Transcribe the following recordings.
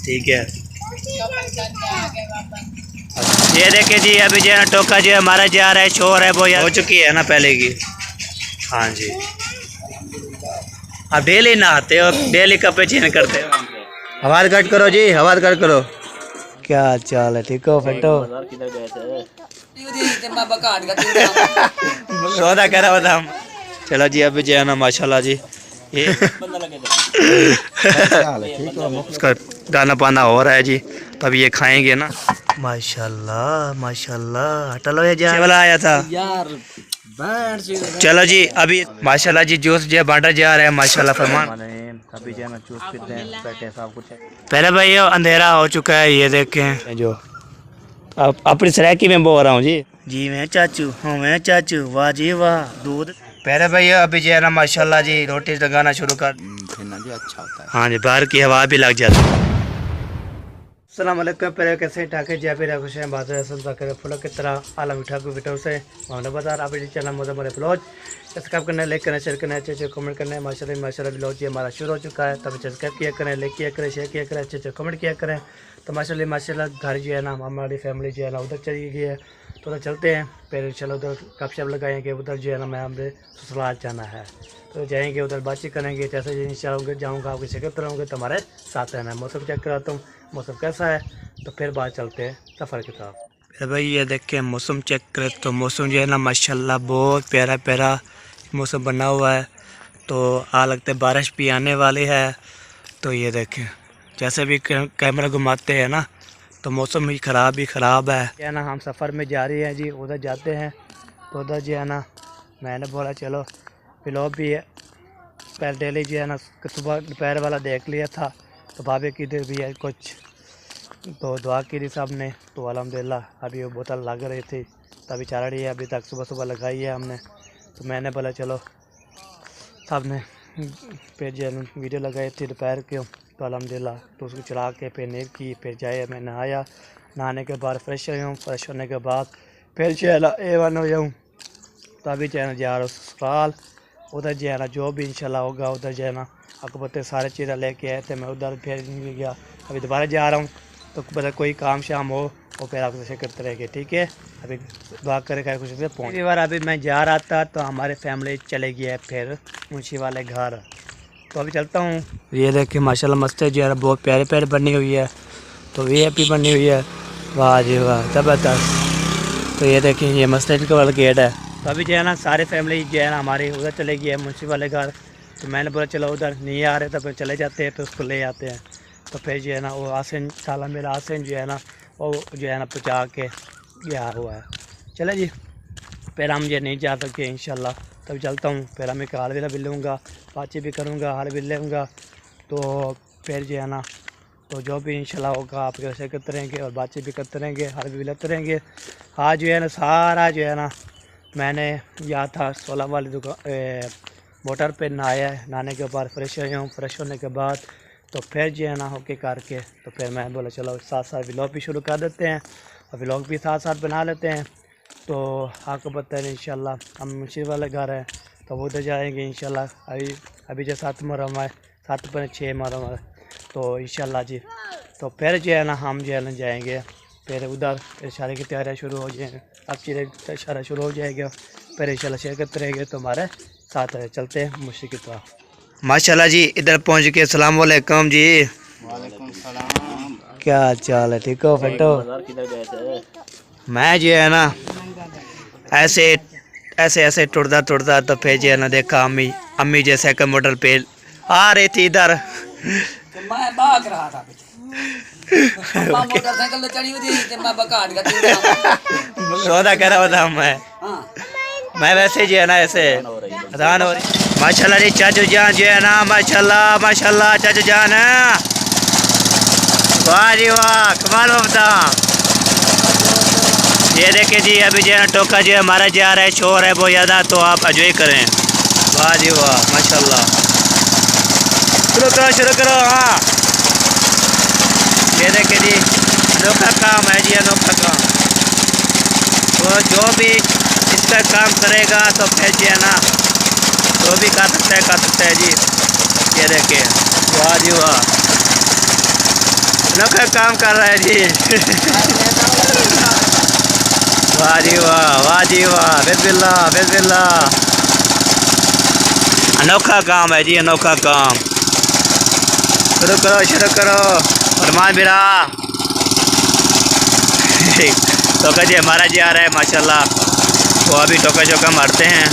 ठीक है। ये देखिए जी, अभी जो है ना टोका जो हमारा जा रहा है, शोर है वो हो चुकी है ना पहले की। हाँ जी, आप डेली नहाते हो, डेली कपड़े चेंज करते हो। आवाज़ कट करो जी, आवाज़ कट करो। क्या चाल है, ठीक हो फेंटो? सौदा कह रहा था हम। चलो जी, अभी जो है ना माशाल्लाह जी ये उसका दाना पाना हो रहा है जी, तब ये खाएंगे ना। माशाल्लाह माशाल्लाह, हटलो ये जा वाला आया था यार। चलो जी, अभी माशाल्लाह जी जूस जो बांटा जा रहा है माशाल्लाह फरमान। अभी जो है ना जूस पीते हैं, बैठे सब कुछ है। पहले भाई ये अंधेरा हो चुका है, ये देखें जो अब अपनी सरायकी में बोल रहा हूँ जी मैं चाचू, हाँ मैं चाचू, वाह जी वाह दूध। पहले भाई अभी जो है ना माशाल्लाह जी रोटी लगाना शुरू कर देना जी, अच्छा होता है। हाँ जी, बाहर की हवा भी लग जाती है। अस्सलाम वालेकुम, पहले कैसे ठाके जय पे खुश हैं बात है फुल की तरह आलम ठाकुर बेटो से मोहम्मद बाजार। आप चैनल मदद मेरे ब्लॉग सब्सक्राइब करना, लाइक करना, शेयर करना, अच्छे अच्छे कमेंट करना है। माशाल्लाह ब्लॉग जी हमारा शुरू हो चुका है, तब सब्सक्राइब किया करें, लाइक किया करें, शेयर किया करें, अच्छे अच्छे कमेंट किया करें। तो माशाल्लाह घर जो है ना हमारी फैमिली जो है ना उधर चली गई है, तो उधर चलते हैं। फिर चलो उधर गपशप लगाएंगे, उधर जो है ना मैं हमें ससुराल जाना है, तो जाएंगे उधर बातचीत करेंगे। जैसे इंशाल्लाह जाऊँगा आपकी शिकत रहूँगे तो हमारे साथ रहना है। मौसम चेक कराता हूँ मौसम कैसा है, तो फिर बाहर चलते हैं सफ़र की तरफ। फिर भाई ये देखें मौसम चेक करें तो मौसम जो है ना माशाल्लाह बहुत प्यारा प्यारा मौसम बना हुआ है, तो आ लगता है बारिश भी आने वाली है। तो ये देखें जैसे भी कैमरा घुमाते हैं ना तो मौसम ही ख़राब है ना। हम सफ़र में जा रहे हैं जी, उधर जाते हैं। तो उधर जो है ना मैंने बोला चलो ब्लॉग भी है, पहले डेली जो है ना सुबह दोपहर वाला देख लिया था, तो भाभी की इधर भी है कुछ, तो दुआ की थी सब ने, तो अल्हम्दुलिल्लाह अभी वो बोतल लग रही थी तभी चल रही है, अभी तक सुबह सुबह लगाई है हमने। तो मैंने बोला चलो सब ने फिर जो वीडियो लगाई थी दोपहर के, तो अल्हम्दुलिल्लाह तो उसको चला के फिर नींद की, फिर जाए मैं नहाया, नहाने के बाद फ्रेश हो जाऊँ, फ्रेश होने के बाद फिर जो है ना A1 हो जाऊँ। तो अभी जो है ना जा रहा हूँ ससुराल, उधर जो है ना जो भी इंशाल्लाह होगा उधर जो है ना आपको पता है सारे चीज़ें लेके आए थे, मैं उधर फिर नहीं गया, अभी दोबारा जा रहा हूँ। तो पता कोई काम शाम हो और फिर आपको से करते रहेंगे, ठीक है। अभी दुआ करे खुशी से पहुँच बार अभी मैं जा रहा था तो हमारे फैमिली चले गई है फिर मुंशी वाले घर, तो अभी चलता हूँ। ये देखिए माशाल्लाह मस्जिद जो है बहुत प्यारे प्यारे बनी हुई है, तो VIP बनी हुई है, वाह जी वाह ज़बरदस्त। तो ये देखिए ये मस्जिद का वाला गेट है। तो अभी जो है ना सारी फैमिली जो है ना हमारी उधर चले गई है मुंशी वाले घर, तो मैंने बोला चलो उधर नहीं आ रहे तो फिर चले जाते हैं, तो उसको ले आते हैं। तो फिर जो है ना वो आसन साला मेरा आसन जो है ना वो जो है ना पहुँचा के गया हुआ है। चले जी, फिर हम ये नहीं जा सकते इंशाल्लाह, तब चलता हूँ। फिर हम एक हाल भी भी लूँगा, बातचीत भी करूँगा, हाल भी लूँगा, तो फिर जो है ना तो जो भी इंशाल्लाह होगा आप कैसे करते रहेंगे और बातचीत भी करते रहेंगे, हाल भी लेते रहेंगे। आज जो है ना सारा जो है ना मैंने यहाँ था 16 वाली दुकान मोटर पे नहाया है, नहाने के बाद फ्रेश हो हूँ, फ्रेश होने के बाद तो फिर जो है ना होके करके तो फिर मैं बोला चलो साथ साथ व्लॉग भी शुरू कर देते हैं और व्लॉग भी साथ साथ बना लेते हैं। तो आपको पता है इंशाल्लाह हम मुंशी वाले घर हैं, तो वो उधर जाएंगे इंशाल्लाह। अभी जो 7 मुहर्रम है, 7/6 मुहर्रम है, तो इंशाल्लाह जी तो फिर जो है ना हम जो है ना जाएंगे फिर उधर, फिर शादी की तैयारियाँ शुरू हो जाएंगी, अब चीज़ें शादी शुरू हो जाएगा, फिर इंशाल्लाह शेयर करते रहेंगे। तो हमारे साथ चलते हैं मुंशी की तरफ। माशाल्लाह जी इधर पहुंच के अस्सलाम वालेकुम जी। वालेकुम सलाम। क्या चाल है, ठीक हो फेंटो? मैं जो है ना ऐसे ऐसे ऐसे टुटता टुटता तो फिर जो है ना देखा अम्मी जैसे का मॉडल पे आ रही थी इधर, तो मैं भाग रहा था अम्मा मोटरसाइकिल पे चढ़ी हुई थी, तो मैं बकाट गया सौदा कह रहा था मैं वैसे जो है ना ऐसे अजान हो रही। माशाल्लाह जी चाचू जान जो है ना माशाल्लाह माशाल्लाह चाचू जान है, वाह जी वाह कमाल होता। ये देखे जी अभी जो है ना टोका जो है हमारा जा रहा है, शोर है बहुत ज़्यादा, तो आप एंजॉय करें। वाह जी वाह माशाल्लाह, शुरू करो हाँ। ये देखे जी अनोखा काम है जी, अनोखा काम, तो जो भी इस पर काम करेगा तो फिर जो है ना जो भी कर सकता है जी। ये देखिए वाह जी वाह, अनोखा काम कर रहा है जी। वाह जी वाह, वाह जी वाह, बिस्मिल्लाह बिस्मिल्लाह। अनोखा काम है जी, अनोखा काम। शुरू करो शुरू करो फरमान बिरा। टोका जी हमारा जी आ रहा है माशाल्लाह। तो अभी टोका चौका मारते हैं।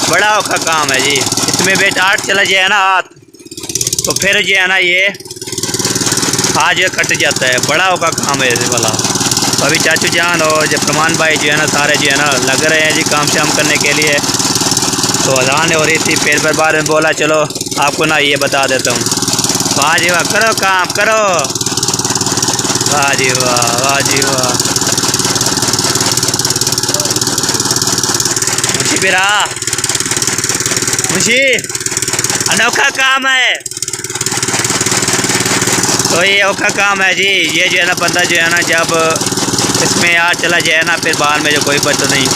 बड़ा औखा काम है जी, इसमें बेट आठ चला जाए ना हाथ तो फिर जो है ना ये हाथ जो कट जाता है। बड़ा औखा काम है इस वाला। तो अभी चाचू जान और जब फरमान भाई जो है ना सारे जो है ना लग रहे हैं जी काम शाम करने के लिए। तो अजान हो रही थी, फिर बार में बोला चलो आपको ना ये बता देता हूँ। वाह जी वाह, करो काम करो। वाह जी वाह, वाह जी वाह। मुझे बिरा मुझे अनोखा काम है। तो ये औखा काम है जी। ये जो है ना बंदा जो है ना जब इसमें यार चला जाए ना फिर बाहर में जो कोई बचता नहीं।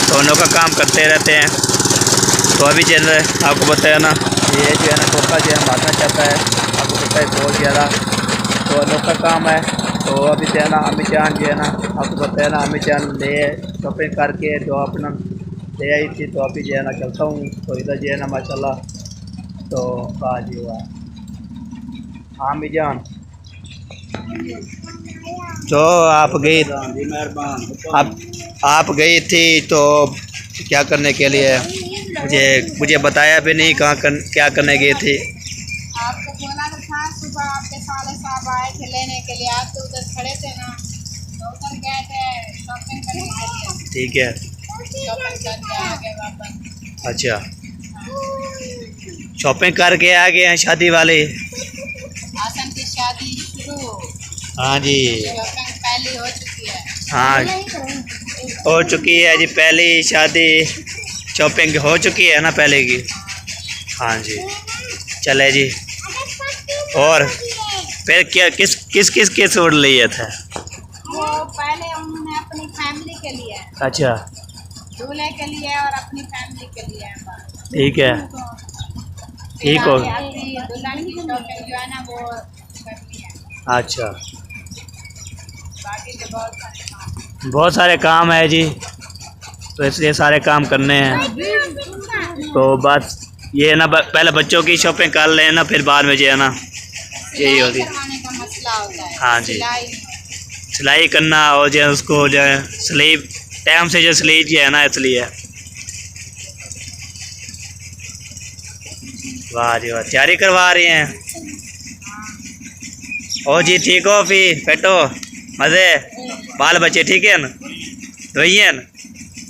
तो अनोखा काम करते रहते हैं। तो अभी जो है आपको बताया ना ये जो है ना टोका जो है मारना चाहता है। आपको पता है बहुत ज़्यादा। तो अनोखा काम है। तो अभी जो है ना अम्मी जान जो है ना आपको बताया ना अम्मी जान ले शॉपिंग करके जो अपना ले आई थी। तो अभी जो है ना चलता हूँ। तो इधर जो है ना माशाल्लाह। तो वाह जी वाह। हाँ अम्मी जान तो आप गई आप गई थी तो क्या करने के लिए मुझे बताया भी नहीं क्या करने गई थी। आपको बोला तो था सुबह आपके साले साहब आए थे लेने के लिए। आप तो उधर खड़े थे ना, तो उधर गए थे शॉपिंग करने के लिए। ठीक है, शॉपिंग करके आ गए वापस। अच्छा शॉपिंग करके आ गए हैं शादी वाले। आसन की शादी शुरू। हाँ जी शॉपिंग पहली हो चुकी है। हाँ हो चुकी है जी, पहली शादी शॉपिंग हो चुकी है ना पहले की। हाँ जी चले जी। और फिर क्या किस किस किस के सूट लिए थे? वो पहले उन्होंने अपनी फैमिली के लिए, अच्छा दूल्हे के लिए और अपनी फैमिली के लिए। ठीक है, ठीक हो। अभी दुल्हन की शॉपिंग जो है ना वो कर ली है। अच्छा बाकी तो बहुत सारे काम है जी। तो इसलिए सारे काम करने हैं। तो बस ये है ना पहले बच्चों की शॉपिंग कर लेना फिर बाद में जो है ना यही होती है। करवाने का मसला होता है। हाँ जी सिलाई सिलाई करना और जो है उसको जो है स्लीव टाइम से जो स्लीव जो है ना इसलिए। वाह जी वाह, तैयारी करवा रही हैं। ओ जी ठीक हो फिर बैठो मज़े बाल बच्चे ठीक है ना धोई है ना।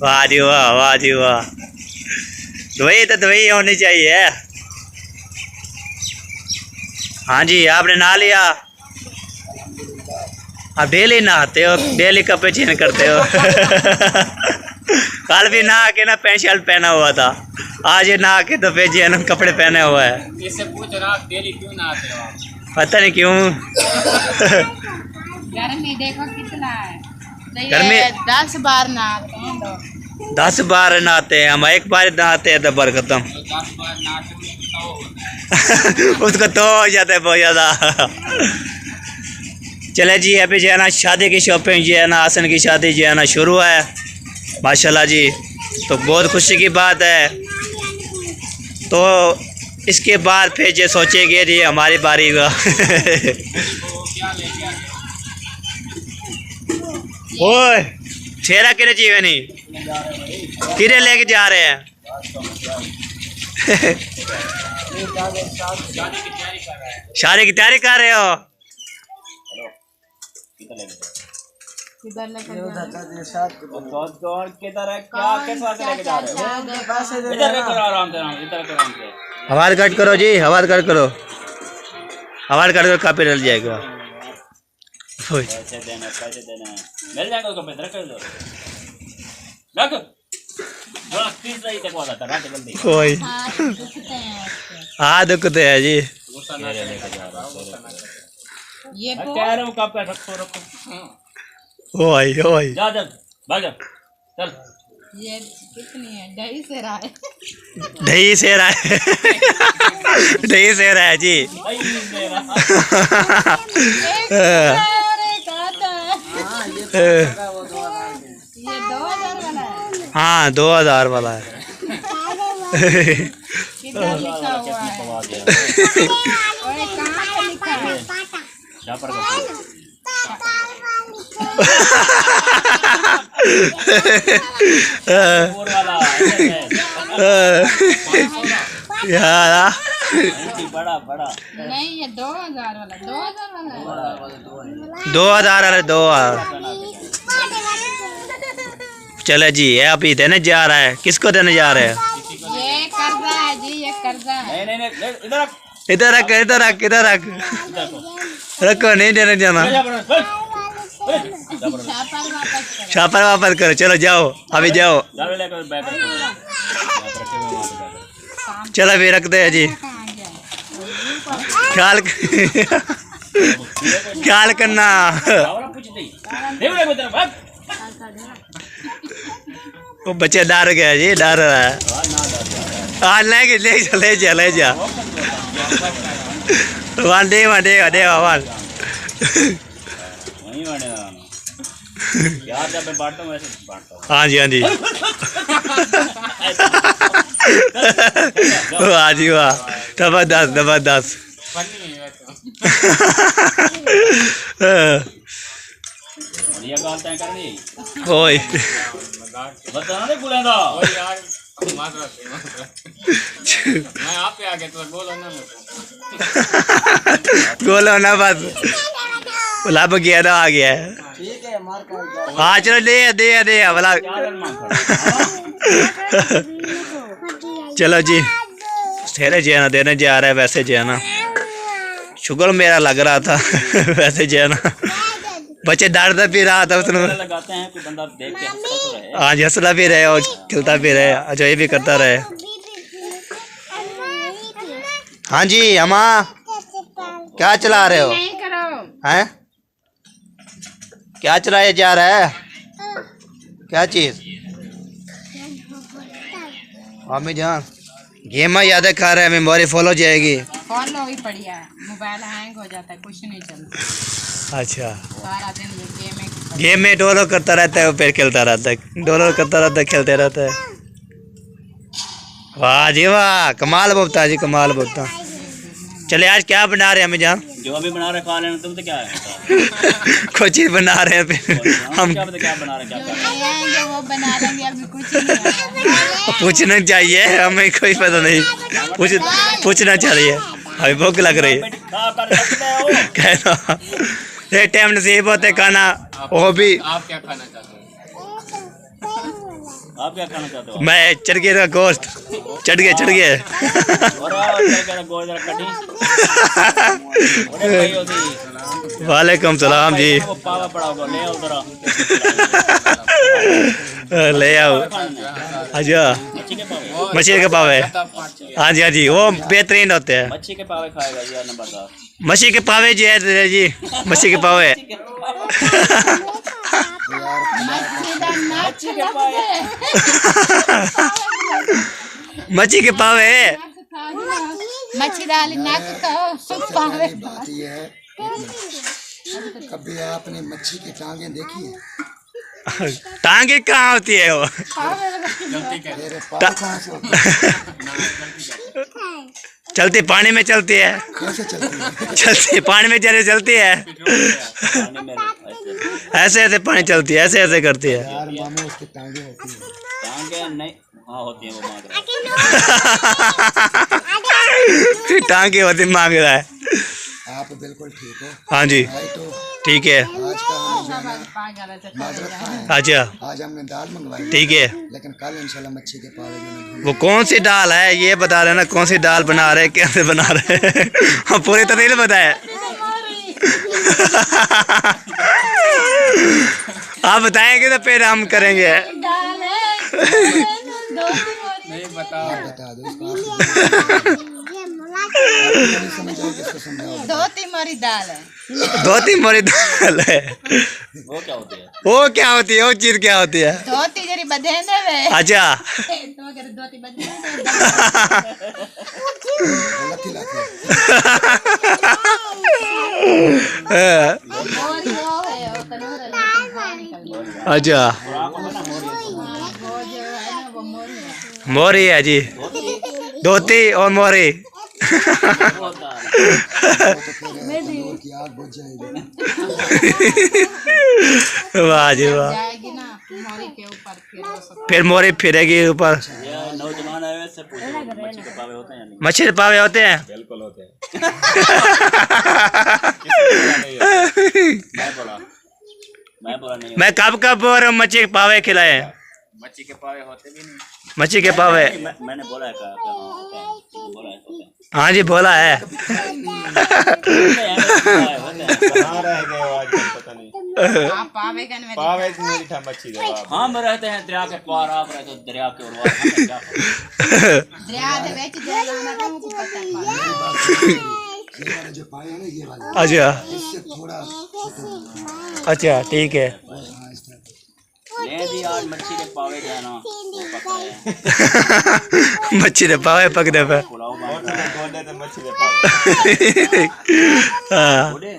वाह जी वाह, वाह जी वाह। धोई तो धोई होनी चाहिए। हाँ जी आपने नहा लिया। आप डेली नहाते हो, डेली कपड़े चेंज करते हो। कल भी नहा के ना पैंट शर्ट पहना हुआ था, आज ये नहा के तो फिर जी ना कपड़े पहने हुए है। इससे पूछ रहा आप डेली क्यों नहाते हो आप? पता नहीं क्यों। गर्मी देखो कितना है। गर्मी 10 बार नहाते हैं लोग। 10 बार नहाते हैं हम, एक बार नहाते हैं तो बर खत्म। 10 बार नहाते उसको तो हो जाता है बहुत ज़्यादा। चले जी अभी जो है ना शादी की शॉपिंग जो है ना आसन की शादी जो है ना शुरू है माशाल्लाह जी। तो बहुत खुशी की बात है। तो इसके बाद फिर जो सोचेंगे जी हमारी बारी हुआ। ओए छेरा किरे चाहिए नहीं किरे लेके जा रहे हैं। शादी की तैयारी कर रहे हो? किधर लेकर आवाज़ कट करो जी, आवाज़ कट करो, आवाज़ कट करो काफी डल जाएगा। पैसे देना मिल जाएगा उसको पैसे रख दो रख थोड़ा पीस रही तक वाला था रख जल्दी। कोई हाँ दुखते है जी। गुस्सा ना लेके जा रहा ये कह रहा हूँ कब पे रखो रखो ओए ओए जा जा भाग जा चल ये कितनी है? दही से राय। दही से रहा है। दही से रहा है जी। और एक आता है। ये 2000 वाला है। हाँ 2000 वाला है। किधर लिखा हुआ है? और ये कहाँ पे लिखा है? झापर का फूल। ऊपर वाला यार बड़ा बड़ा नहीं, ये 2000 वाला। 2000 वाला है। 2000 वाला 2000। चले जी ये अभी देने जा रहा है। किसको देने जा रहे हैं? ये कर्जा है जी, ये कर्जा है। नहीं नहीं इधर रख इधर रख इधर रख इधर रख इधर को रखो नहीं देने जाना। छापर वापस करो। छापर वापर करो। चलो जाओ अभी जाओ। जावे लेकर बैग रखो रखे हुए वहां पे जाकर चलो अभी रखते हैं जी। कहाँ गया? ख्याल ख्याल करना। आवरा पूछ दे देव रे इधर भाग वो बच्चे डर गया जी डर रहा है। हाँ ले जा वन डे वन वहीं वाले ना यार जब मैं बांटता हूं वैसे बांटता हूं। हाँ जी वाह जी वाह जबरदस्त ये गाल तय करनी ओए बताना नहीं बुलांदा यार मैं आप पे आ गया तो बोलो ना मेरे को। बोलो ना बस लब गया ना आ गया है। हाँ चलो दे भला चलो जी ठहरे जी ना देने जा रहा है वैसे जो है ना शुगर मेरा लग रहा था। वैसे जो है ना बच्चे डरता भी रहा था उसने। लगाते हैं कोई बंदा देख के हंसता तो रहे। हाँ जी हंसता भी रहे और खिलता भी रहे अजय भी करता रहे। हाँ जी अम्मा क्या चला रहे हो? नहीं करो। हैं क्या चलाया जा रहा है? क्या चीज? मम्मी जान गेम याद खा रहे हैं मेमोरी फुल हो जाएगी। फॉलो ही बढ़िया है। मोबाइल हैंग हो जाता है, कुछ नहीं चलता। अच्छा सारा दिन गेम में डोलो करता रहता है वो फिर खेलता रहता है। डोलो करता रहता है खेलते रहता है। वाह जी वाह कमाल बोलता जी कमाल बोलता। चले आज क्या बना रहे हैं हमें जान? जो अभी बना रहे खा लेना तुम तो क्या है कोई चीज बना रहे हैं फिर हम क्या पता क्या बना रहे क्या कर रहे आएंगे वो बना लेंगे, अभी कुछ नहीं आया। पूछना चाहिए हमें कोई पता नहीं। पूछना चाहिए अभी भूख लग रही है। खा कर सकते हो कहना ये टाइम नसीब होते खाना वो भी। आप क्या खाना चाहते हो? आप क्या खाना चाहते हो? मैं चरगे का गोश्त चढ़ गए और क्या गोल जरा कटी अरे भाई होती वालेकुम सलाम जी। वो पावा पड़ा होगा ले आओ जरा ले आओ अच्छा मच्छी के पावे मछली के पावे। हाँ जी वो बेहतरीन होते हैं। मच्छी के पावे खाएगा जी नंबरदार। मछली के पावे जी है जी मछली के पावे। मच्छी के पावे मच्छी डाली नाक खाओ पावे। बात यह है कभी आपने मच्छी की टांगें देखी है? टांगे कहाँ होती है वो? मेरे पाँव कहाँ से होते हैं? चलती पानी में चलती है। कैसे चलती है? चलती पानी में चलती है। ऐसे ऐसे पानी चलती है ऐसे ऐसे करती है। यार मामू उसकी टांगें होती हैं। टांगे नहीं हाँ होती है वो मांग फिर टांगे होती मांग रहा है। आप बिल्कुल ठीक हो हाँ जी भाई। तो ठीक है आज का हमें जो है ना माजरत खाएं। अच्छा आज हमने दाल मंगवाई ठीक है। लेकिन कल इंशाल्लाह मच्छी के पावे जो है वो कौन सी दाल है ये बता रहे ना कौन सी दाल बना रहे कैसे बना रहे हम पूरी तो नहीं बताए। आप बताएंगे तो फिर हम करेंगे। नहीं बता बता दो इसको। नहीं समझ आए किसको समझाओ। धोती मरी दाल है। धोती मोरी दाल है। वो क्या होती है? वो क्या होती है? वो चीज क्या होती है? धोती जरी बधेंदे वे अच्छा। तो अगर धोती बधेंदे लकी लाके मोरी हो है वो तनूर है निकल गया। अच्छा वो जो है ना वो मोरी है। मोरी है जी, धोती और मोरी। तंदूर की आग बुझ जाएगी। वाह जी वाह। जाएगी ना मोरी के ऊपर फिर वो सब फिर मोरी फिरेगी ऊपर। ये नौजवान है से पूछो मच्छी के पावे होते हैं या नहीं? मच्छी पावे होते हैं? बिल्कुल होते हैं। मैं बोला नहीं। मैं कब और मच्छी के पावे खिलाए? मच्छी के पावे होते भी नहीं। मच्छी के पावे? मैंने बोला है क्या होता है? बोला है होता है। हाँ जी बोला है। कहाँ रह गए हो आजकल पता नहीं। आप पावे कन में पावे की मेरी ठा मच्छी दे आप। हम रहते हैं दरिया के पार, आप रहते हो दरिया के उर। हमें क्या पता? दरिया दे बेच दे लाना तो मुझे पता है। ये वाला जो पाए है ना ये वाला अच्छा इससे थोड़ा अच्छा ठीक है। ये भी आज मच्छी के पावे जो है ना वो पका है। मच्छी ने पावे पकड़े पे। पुलाव गोडे तो मच्छी दे पावे। हाँ बोले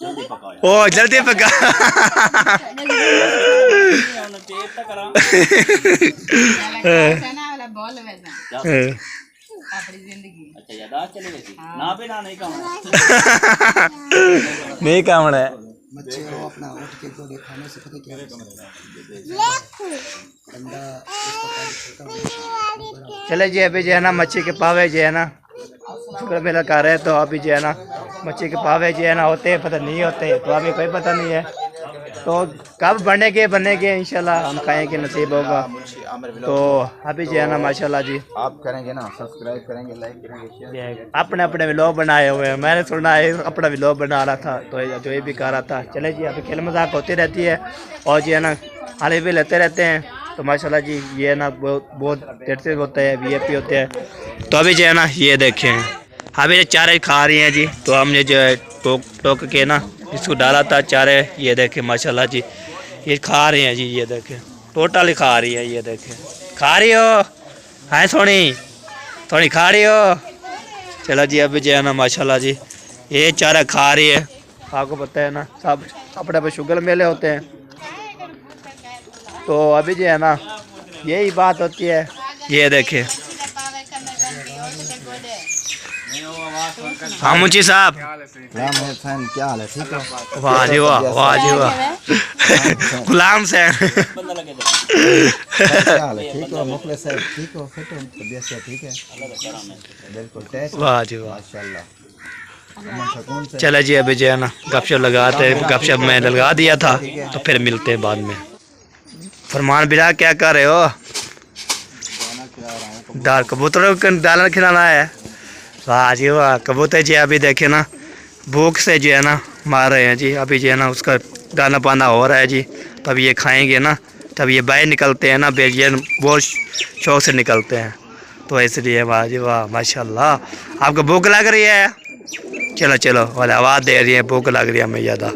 जल्दी पकाओ यार। ओ जल्दी पका। उन्होंने तेज तक करा। ना वाला बॉल वैसा क्या? अपनी जिंदगी अच्छा यादाश्त चली गई थी। ना भी ना नहीं कहूँ। नहीं काम है। मच्छी को अपना उठ के तो खाने से पता क्या अंडा इसको छोटा चले जी अभी जो है ना मच्छी के पावे जो है ना शुक्र मेला कर रहे हैं, तो अभी जो है ना मच्छी के पावे जो है ना होते हैं पता नहीं होते, तो अभी कोई पता नहीं है। तो कब बनेंगे इंशाल्लाह हम खाएंगे, नसीब होगा। तो अभी जो है ना माशाल्लाह जी आप करेंगे ना, सब्सक्राइब करेंगे, लाइक करेंगे, शेयर अपने अपने व्लॉग बनाए हुए हैं। मैंने सुना है अपना व्लॉग बना रहा था, तो जो ये भी कह रहा था। चले जी अभी खेल मजाक होती रहती है और जो है ना हाले भी लेते रहते हैं। तो माशाल्लाह जी ये ना बहुत देर से होते हैं, VIP होते हैं। तो अभी जो है ना ये देखें अभी ये चारे खा रही हैं जी। तो हमने जो है टोक के ना इसको डाला था चारे। ये देखें माशाल्लाह जी ये खा रहे हैं जी। ये देखें टोटल खा रही है। ये देखें खा रही हो है थोड़ी खा रही हो। चलो जी अभी जो है ना माशाल्लाह जी ये चारा खा रही है। आपको पता है ना सब अपने पे शुगर मेले होते हैं। तो अभी जो है ना यही बात होती है। ये देखें हाँ मुंशी साहब क्या हाल है? ठीक है वाह जी वाह जी वाह गुलाम से बंदा लगे थे। क्या हाल है? ठीक हो मुखलिस साहब? ठीक हो? फिट हो? तबीयत से ठीक है? बिल्कुल टेस्ट वाह जी वाह। माशाल्लाह सुकून से। चले जी अभी जो है ना गपशप लगाते गपशप में लगा दिया था। तो फिर मिलते हैं बाद में। फरमान बिला क्या कर रहे हो? दाल कबूतरों को दाल खिलाना है। वाह जी वाह। कबूतर जी अभी देखे ना भूख से जो है ना मार रहे हैं जी। अभी जो है ना उसका दाना पाना हो रहा है जी। तब ये खाएंगे ना तब ये बाहर निकलते हैं ना, ये बहुत शौक से निकलते हैं। तो इसलिए वाह जी वाह माशाल्लाह। आपको भूख लग रही है? चलो चलो वाले आवाज़ दे रही है भूख लग रही है हमें ज़्यादा।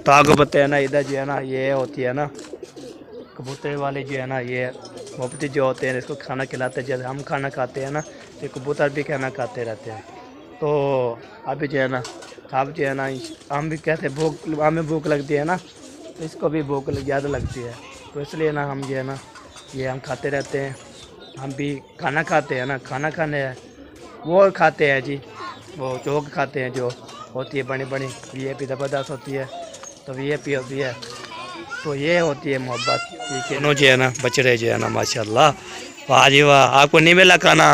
तो आपको पता है ना इधर जो है ना ये होती है ना कबूतर वाले जो है ना ये मुफ्ती जो होते हैं इसको खाना खिलाते हैं। जैसे हम खाना खाते हैं ना तो कबूतर भी खाना खाते रहते हैं। तो अभी जो है ना आप जो है ना हम भी कहते हैं भूख हमें भूख लगती है ना तो इसको भी भूख ज़्यादा लगती है। तो इसलिए ना हम जो है ना ये हम खाते रहते हैं। हम भी खाना खाते हैं ना, खाना खाने वो खाते हैं जी वो चौक खाते हैं जो होती है बड़ी बड़ी VIP ज़बरदस्त होती है। तो VIP होती है तो ये होती है मोहब्बत। ठीक है जो है ना बछड़े जो है ना माशाल्लाह। वाह जी वाह। आपको नहीं मिला खाना?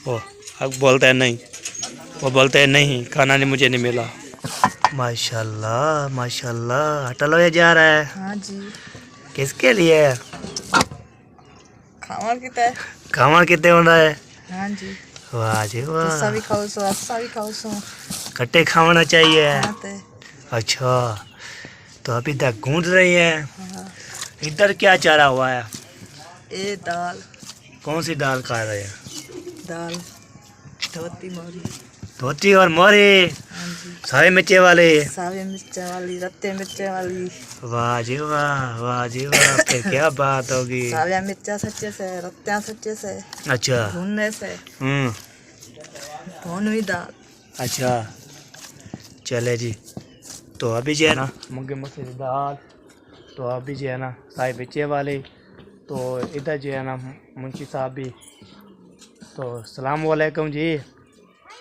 वो आप बोलते हैं नहीं, वो बोलते हैं नहीं खाना नहीं मुझे नहीं मिला। माशाल्लाह माशाल्लाह। हटा लो ये जा रहा है। हाँ जी किसके लिए? खावर कितने? खाना कितने होना है? हाँ जी वाह जी वाह। सभी खाओ सो सभी खाओ सो खट्टे खाना चाहिए। खाते अच्छा तो अभी तक घूम रही है। इधर क्या चारा हुआ है? ये दाल कौन सी दाल खा रहे हैं? दाल धोती मोरी धोती और मोरी सावे मिर्चे वाले। सावे मिर्चा वाली रत्ते मिर्चे वाली। वाह जी वाह, वाह जी वाह, फिर क्या बात होगी। सावे मिर्चा सच्चे से रत्ते सच्चे से अच्छा। भूनने से भून हुई दाल। अच्छा चले जी। तो अभी जो है ना मूंगी मसूर दाल, तो अभी जो है ना सावे मिर्चे वाले। तो इधर जो है ना मुंशी साहब भी। तो सलाम वालेकुम जी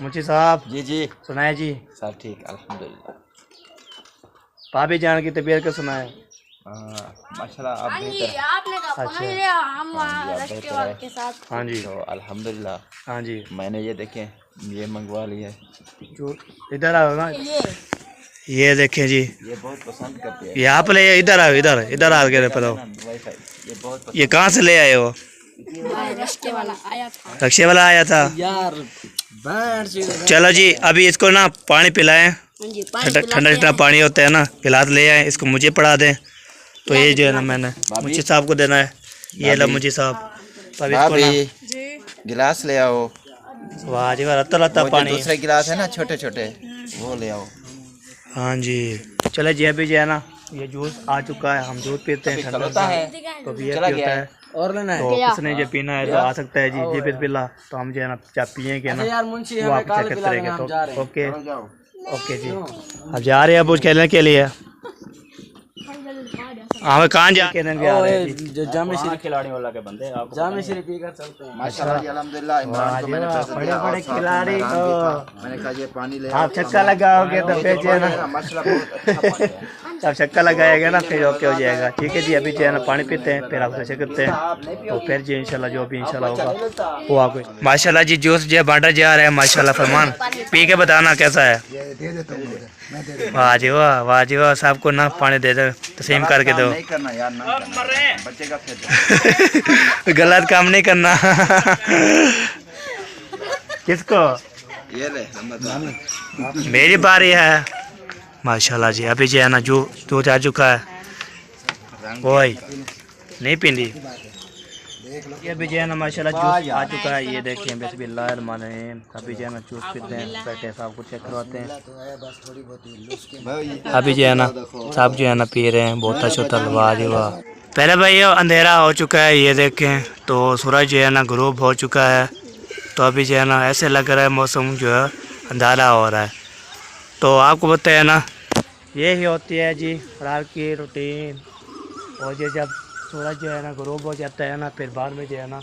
मुंशी साहब। जी जी सुनाए जी। सब ठीक अल्हम्दुलिल्लाह। भाभी जान की तबीयत का सुनाए। माशाल्लाह आप बेहतर। आपने कहा अच्छा। पानी लिया हम हाँ जी, आप रश्के बेहतर वाल है। के साथ। हाँ जी। तो अल्हम्दुलिल्लाह हाँ जी। मैंने ये देखें ये मंगवा ली है। जो इधर आओ ना, ये ये देखें जी, ये बहुत पसंद करते हैं। ये आप ले इधर आओ, इधर इधर आ के बताओ वाईफाई ये बहुत पसंद। ये कहाँ से ले आए हो। भाई रश्के वाला आया था। रक्शे वाला आया था यार चलो जी अभी इसको ना पानी पिलाएं। हाँ जी, पानी ठंडा पिलाते ठंडा हैं। पानी होता है ना, गिलास ले आए, इसको मुझे पढ़ा दें। तो ये जो है ना मैंने मुझे साहब को देना है। ये लो मुझे साहब। अब इसको ना भाभी गिलास ले आओ। वाह जी वाह, रत्ता रत्ता वो जो पानी। दूसरे गिलास है ना छोटे छोटे वो ले आओ। हाँ जी चले जी। अभी जो है ना ये जूस आ चुका है, हम दूध पीते हैं ठंडा होता है तो भी ये होता है। और लेना है। तो किसने जो पीना है तो आ सकता है जी। जी बिस्मिल्लाह। तो हम जो है ना चाय पियेंगे ना, यार मुंशी वो हमें आप काल चेक पिला करेंगे। देना, तो हम जा रहे हैं। ओके ओके जी। अब जा रहे हैं अब खेलने के लिए। हमें कहाँ जा खेलने के आ रहे हैं जी? जो जामे शरीफ खिलाड़ी वाला के बंदे आपको जामे शरीफ पीकर चलते हैं। माशाल्लाह जी अल्हम्दुलिल्लाह। इमरान को मैंने पैसे बड़े दिया बड़े और साथ में खिलाड़ी इमरान को। भी था। मैंने कहा ये पानी ले आप छक्का लगाओगे तो फिर जो है ना, माशाल्लाह बहुत अच्छा पानी है। जब छक्का लगाएगा ना फिर ओके हो जाएगा। ठीक है जी। अभी जो है ना पानी पीते हैं, फिर आपसे चेक करते हैं। तो फिर जी इंशाल्लाह जो भी इंशाल्लाह होगा वो आपको। माशाल्लाह जी जूस जो बांटा जा रहा है माशाल्लाह। फरमान पी के बताना कैसा है। वाह जी वाह, वाह जी वाह। साहब को ना पानी दे दो, तस्लीम करके दो। नहीं करना यार, ना करना बच्चे का फिर गलत काम नहीं करना। किसको? ये ले रमजान। मेरी बारी है माशाल्लाह जी। अभी जो है ना जो दूध आ चुका है वही नहीं पींदी। ये अभी जो है ना माशाल्लाह जूस आ चुका है। ये देखिए बिस्मिल्लाहिर्रहमानिर्रहीम। अभी जो है ना जूस पीते हैं, बैठे साहब को चेक करवाते हैं। अभी जो है ना साहब जो है ना पी रहे हैं बोतल शोतल। वाह जी वाह। पहले भाई ये अंधेरा हो चुका है, ये देखें तो सूरज जो है ना गुरूब हो चुका है। तो अभी जो है ना ऐसे लग रहा है मौसम जो है अंधारा हो रहा है। तो आपको बताया ना यही होती है जी रात की रूटीन। और ये जब सूरज जो है ना गुरूब हो जाता है ना, फिर बाद में जो है ना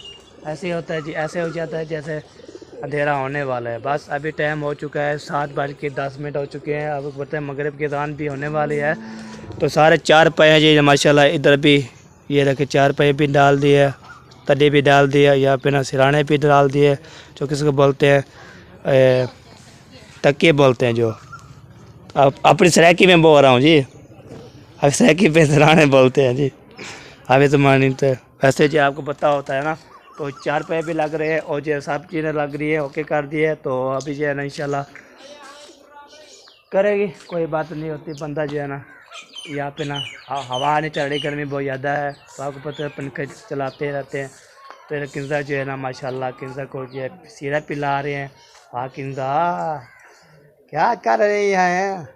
ऐसे ही होता है जी, ऐसे हो जाता है जैसे अंधेरा होने वाला है। बस अभी टाइम हो चुका है 7:10 हो चुके हैं। अब बताएं मगरिब की अज़ान भी होने वाली है। तो सारे 4 पाए जी माशाल्लाह। इधर भी ये रखे 4 पाए भी डाल दिए, तले भी डाल दिया, या फिर ना सिराने भी डाल दिए, जो किसको बोलते हैं तकिए बोलते हैं। जो अब अपनी सराकी में बोल रहा हूँ जी, अब सराकी पे सिराने बोलते हैं जी। अभी तो मानी तो वैसे जी आपको पता होता है ना। तो 4 पाए भी लग रहे हैं और जो सब चीज़ें लग रही है ओके कर दिए। तो अभी जो है ना इंशाल्लाह करेगी, कोई बात नहीं होती। बंदा जो है ना यहाँ पे ना हवा नहीं चल रही, गर्मी बहुत ज़्यादा है। तो आपको पता है पंखे चलाते रहते हैं। तो किंजा जो है ना माशाल्लाह किंजा को जो है सीरा पिला रहे हैं। हाँ किंजा क्या कर रही है?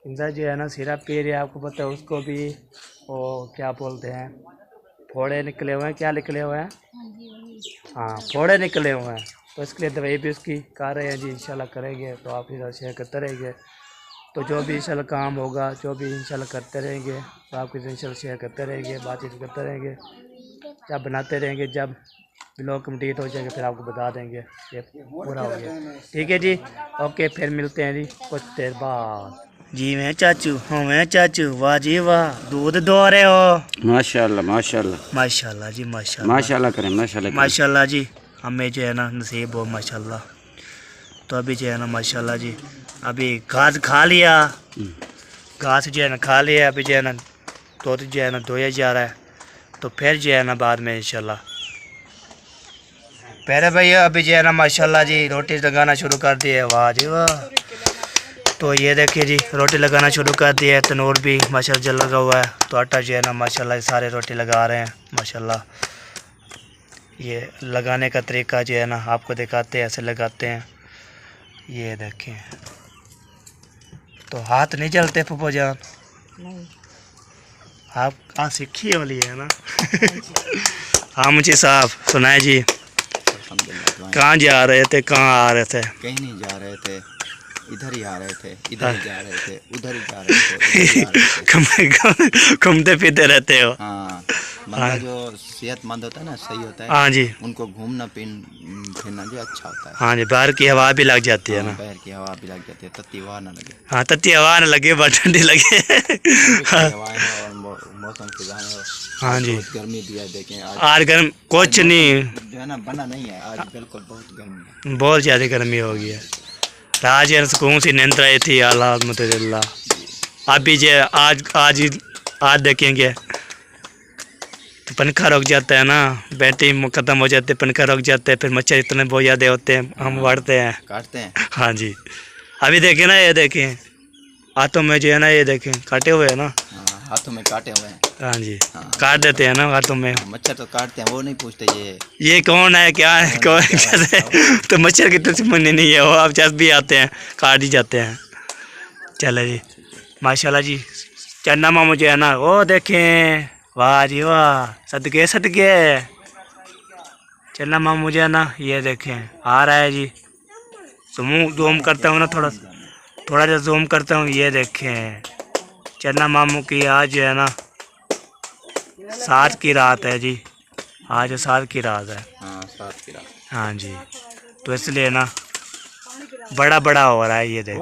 किंजा जो है ना सीरा पी रही है। आपको पता है उसको भी वो क्या बोलते हैं फोड़े निकले हुए हैं। क्या निकले हुए हैं? हाँ फोड़े निकले हुए हैं। तो इसके लिए दवाई भी उसकी कर रहे हैं जी। इंशाल्लाह करेंगे तो आप इधर शेयर करते रहेंगे। तो जो भी इंशाल्लाह काम होगा, जो भी इंशाल्लाह करते रहेंगे तो आपके इंशाल्लाह शेयर करते रहेंगे, बातचीत करते रहेंगे, जब बनाते रहेंगे। जब ब्लॉग कंप्लीट हो जाएगा फिर आपको बता देंगे ये पूरा हो गया। ठीक है जी ओके। फिर मिलते हैं जी कुछ देर बाद। जी मैं चाचू हाँ मैं चाचू। वाह जी वाह। दूध दो रहे हो? माशाल्लाह माशाल्लाह माशाल्लाह जी माशाल्लाह। माशाल्लाह करें माशाल्लाह करें। माशाल्लाह जी हमें जो है ना नसीब हो माशाल्लाह। तो अभी जो है ना माशाल्लाह जी अभी घास खा लिया, घास जो है ना खा लिया। अभी जो है ना दूध जो है ना धोया जा रहा है। तो फिर जो है ना बाद में इंशाल्लाह पहले भैया अभी जो है ना माशाल्लाह जी रोटी लगाना शुरू कर दी है। वाह जी वाह। तो ये देखिए जी रोटी लगाना शुरू कर दी है। तनूर भी माशाल्लाह जल लगा हुआ है। तो आटा जो है ना माशाल्लाह सारे रोटी लगा रहे हैं माशाल्लाह। ये लगाने का तरीका जो है ना आपको दिखाते हैं, ऐसे लगाते हैं। ये देखें, तो हाथ नहीं जलते फूफो जान? नहीं। आप कहाँ सीखी वाली है ना? हाँ मुझे साहब सुनाए जी, अल्हम्दुलिल्लाह। कहाँ जा रहे थे, कहाँ आ रहे थे? कहीं नहीं जा रहे थे, इधर ही आ रहे थे, इधर ही जा रहे थे, उधर ही जा रहे थे, उधर ही जा रहे थे। घूमते फिरते रहते हो? हाँ, बंदा जो सेहतमंद होता है ना, सही होता है। हाँ जी, उनको घूमना फिरना जो अच्छा होता है। हाँ जी, बाहर की हवा भी लग जाती है ना। बाहर की हवा भी लग जाती है, तत्ती हवा ना लगे। हाँ, तत्ती हवा न लगे, बस ठंडी लगे। हवाएं हैं और मौसम के जाने हो। हाँ जी, बहुत गर्मी भी है, देखें आज गर्म कुछ नहीं जो है ना बना नहीं है आज, बिल्कुल बहुत गर्मी है। बहुत ज़्यादा गर्मी हो गई है। आज यार सुकून सी नींद आई थी, अल्हम्दुलिल्लाह। अभी जो आज देखेंगे तो पंखा रुक जाता है ना, बैटरी ख़त्म हो जाती है, पंखा रुक जाते हैं, फिर मच्छर इतने बहुत ज़्यादा होते हैं, हम बढ़ते हैं, काटते हैं। हाँ जी। अभी देखें ना, ये देखें हाथों में जो है ना, ये देखें काटे हुए हैं ना। हाँ, हाथों में काटे हुए हैं। हाँ जी, काट देते हैं ना हाथों में। मच्छर तो काटते हैं, वो नहीं पूछते ये कौन है, क्या है, कौन कैसे? तो मच्छर की दुश्मनी नहीं है वो, आप जब भी आते हैं काट ही जाते हैं। चलो जी, माशाल्लाह जी। चन्ना मामू जो है ना, वो देखें, वाह जी वाह, सदके सदके। चन्ना मामू जो है ना, ये देखें आ रहा है जी। जूम करता हूँ ना, थोड़ा सा जूम करता हूँ। ये देखें चन्ना मामू की आज जो है ना साथ की रात है जी, आज साथ की रात है। हाँ, साथ की रात। हाँ जी, तो इसलिए ना बड़ा बड़ा हो रहा है। ये देखिए,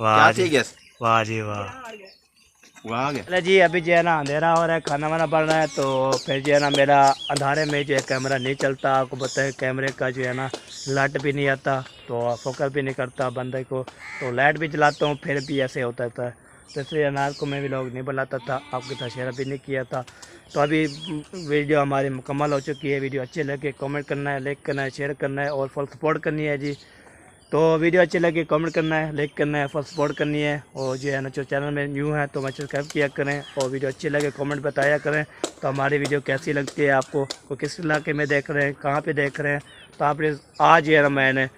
वाह जी वाह जी वाह। चलो जी, अभी जो है ना अंधेरा हो रहा है, खाना वाना बन रहा है, तो फिर जो है ना मेरा अंधारे में जो है कैमरा नहीं चलता। आपको पता है कैमरे का जो है ना लाइट भी नहीं आता, तो फोकस भी नहीं करता बंदे को, तो लाइट भी चलाता हूँ फिर भी ऐसे होता था। तो इसलिए अनार को मैं भी लोग नहीं बनाता था, आपके साथ शेयर भी नहीं किया था। तो अभी वीडियो हमारी मुकम्मल हो चुकी है। वीडियो अच्छे लगे कमेंट करना है, लाइक करना है, शेयर करना है और फुल सपोर्ट करनी है जी। तो वीडियो अच्छे लगे कमेंट करना है, लाइक करना है, फुल सपोर्ट करनी है। और जो है ना, जो चैनल में न्यू है तो मैं सब्सक्राइब किया करें, और वीडियो अच्छे लगे कमेंट बताया करें तो हमारी वीडियो कैसी लगती है आपको, को किस इलाके में देख रहे हैं, कहाँ पे देख रहे हैं। तो आपने आज जो है ना, मैंने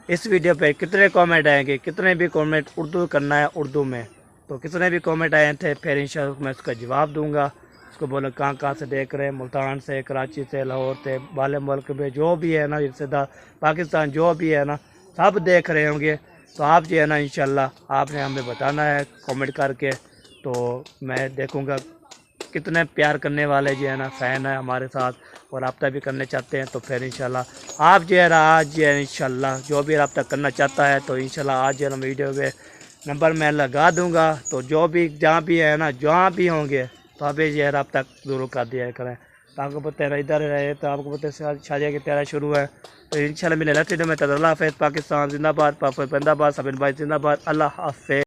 इस वीडियो पे कितने कमेंट आएंगे, कितने भी कमेंट उर्दू करना है उर्दू में, तो कितने भी कमेंट आए थे फिर इंशाल्लाह मैं उसका जवाब दूँगा। उसको बोलो कहाँ से देख रहे हैं, मुल्तान से, कराची से, लाहौर से, बाले मुल्क में जो भी है ना रिश्तेदार, पाकिस्तान जो भी है ना, सब देख रहे होंगे। तो आप जो है ना इंशाल्लाह आपने हमें बताना है कमेंट करके, तो मैं देखूँगा कितने प्यार करने वाले जो है ना फ़ैन है हमारे साथ और रब्ता भी करने चाहते हैं। तो फिर इंशाल्लाह आप जो है ना आज जो है इंशाल्लाह जो भी रब्ता करना चाहता है तो इंशाल्लाह आज जो है ना वीडियो पे नंबर मैं लगा दूँगा। तो जो भी जहाँ भी है ना, जहाँ भी होंगे तो अभी जो है रब्ता ज़रूर कर दिया करें। तो आपको पता है इधर रहे तो आपको पता है शादी की तैयारी शुरू है। तो इंशाल्लाह मिले नेक्स्ट वीडियो में। अल्लाह हाफ़िज़। पाकिस्तान जिंदाबाद, पाक जिंदाबाद, सबिन भाई जिंदाबाद। अल्लाह हाफ़िज़।